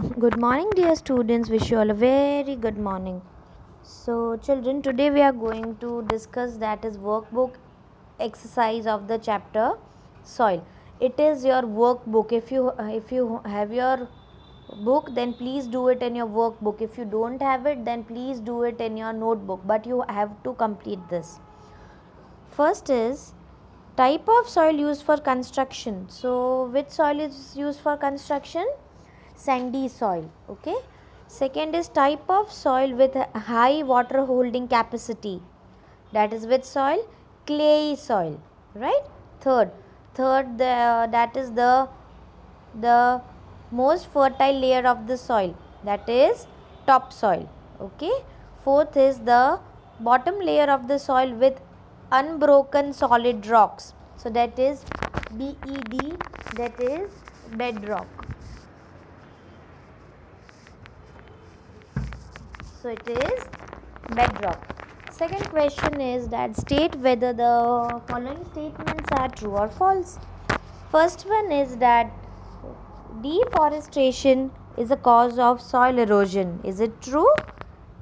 Good morning, dear students. Wish you all a very good morning. So, children, today we are going to discuss that is workbook exercise of the chapter soil. It is your workbook. If you have your book, then please do it in your workbook. If you don't have it, then please do it in your notebook. But you have to complete this. First is type of soil used for construction. So, which soil is used for construction? Sandy soil. Okay. Second is type of soil with high water holding capacity. That is which soil? Clay soil. Right. Third, that is the most fertile layer of the soil. That is topsoil. Okay. Fourth is the bottom layer of the soil with unbroken solid rocks. So that is BED. That is bedrock. So it is bedrock. Second question is that state whether the following statements are true or false. First one is that deforestation is a cause of soil erosion. Is it true?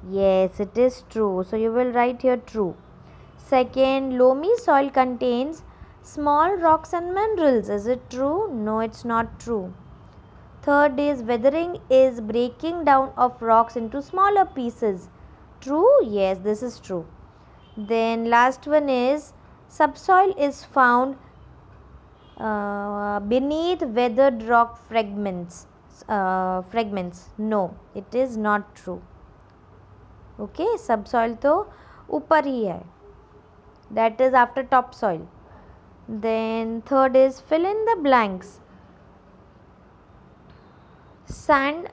Yes, it is true. So you will write here true. Second, loamy soil contains small rocks and minerals. Is it true? No, it's not true. Third is weathering is breaking down of rocks into smaller pieces. True? Yes, this is true. Then last one is subsoil is found beneath weathered rock fragments. No, it is not true. Okay, subsoil तो ऊपर ही है. That is after topsoil. Then third is fill in the blanks. Sand.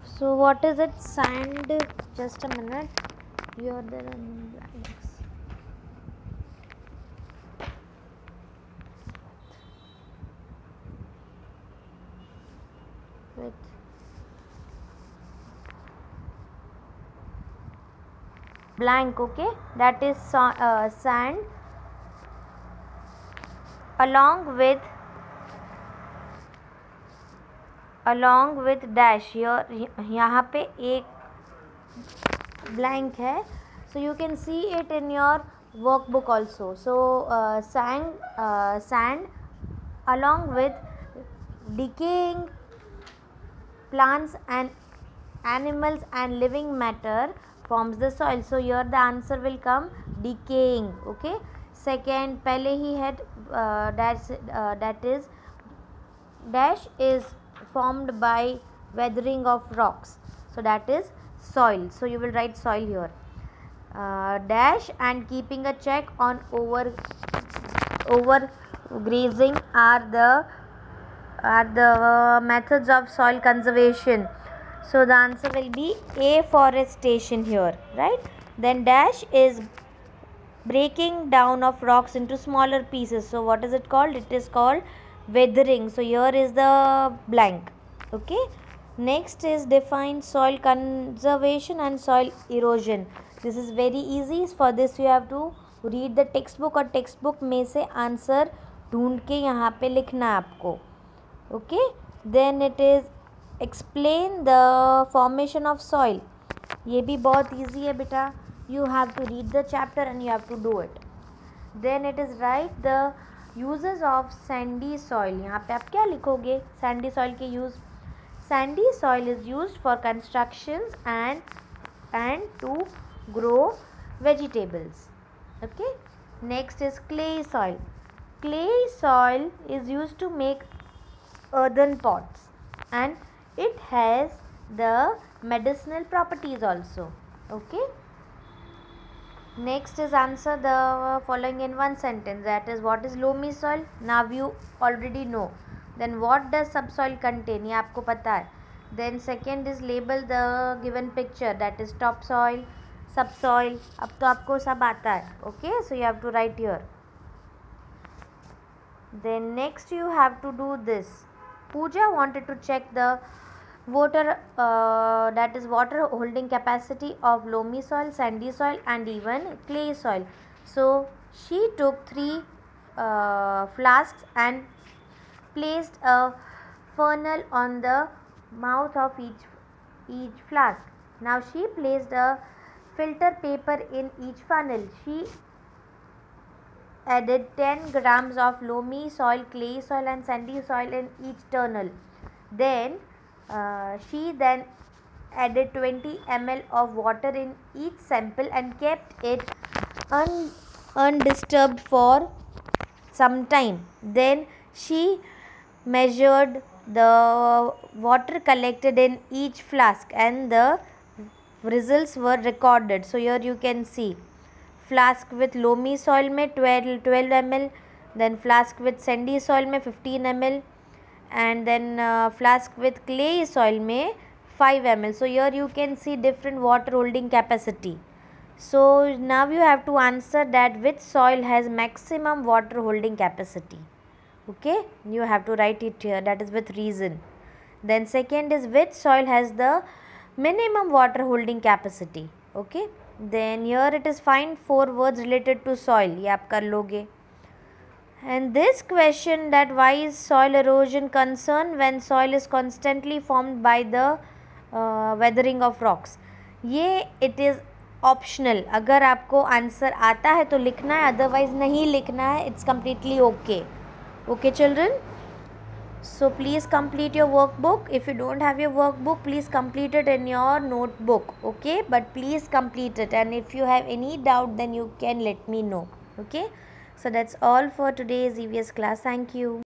So what is it? Sand. Just a minute. Here there are no blanks. Wait. Blank. Okay. That is sand along with dash. Here यहाँ पे एक blank है. So you can see it in your workbook also. So sand along with decaying plants and animals and living matter forms the soil. So here the answer will come decaying. Okay. Second, पहले ही है that is dash is formed by weathering of rocks. So that is soil. So you will write soil here. Dash and keeping a check on overgrazing are the methods of soil conservation. So the answer will be afforestation here, right? Then dash is breaking down of rocks into smaller pieces. So what is it called? It is called weathering. So here is the blank. Okay. Next is define soil conservation and soil erosion. This is very easy. For this you have to read the textbook और textbook में से answer ढूंढ के यहाँ पे लिखना है आपको. Okay. Then it is explain the formation of soil. ये भी बहुत easy है बेटा. You have to read the chapter and you have to do it. Then it is write the uses of sandy soil. यहाँ पे आप क्या लिखोगे? Sandy soil के use. Sandy soil is used for constructions and to grow vegetables. Okay. Next is clay soil. Clay soil is used to make earthen pots and it has the medicinal properties also. Okay. Next is answer the following in one sentence. That is what is loamy soil? Now you already know. Then what does subsoil contain? ये आपको पता है. Then second is label the given picture. That is topsoil, subsoil. अब तो आपको सब आता है. Okay, so you have to write here. Then next you have to do this. Pooja wanted to check the water holding capacity of loamy soil, sandy soil and even clay soil. So she took three flasks and placed a funnel on the mouth of each flask. Now she placed a filter paper in each funnel. She added 10 grams of loamy soil, clay soil and sandy soil in each tunnel. Then she added 20 ml of water in each sample and kept it undisturbed for some time. Then she measured the water collected in each flask and the results were recorded. So here you can see flask with loamy soil में 12 ml, then flask with sandy soil में 15 ml, and then flask with clay soil में 5 ml. So here you can see different water holding capacity. So now you have to answer that which soil has maximum water holding capacity. Okay, you have to write it here, that is with reason. Then second is which soil has the minimum water holding capacity. Okay, then here it is find 4 words related to soil. ये आप कर लोगे. And this question, that why is soil erosion concern when soil is constantly formed by the weathering of rocks. ये it is optional. अगर आपको answer आता है तो लिखना है, अदरवाइज नहीं लिखना है. It's completely okay. Okay children, so please complete your workbook. If you don't have your workbook, please complete it in your notebook. Okay, but please complete it, and if you have any doubt then you can let me know. Okay, so that's all for today's EVS class. Thank you.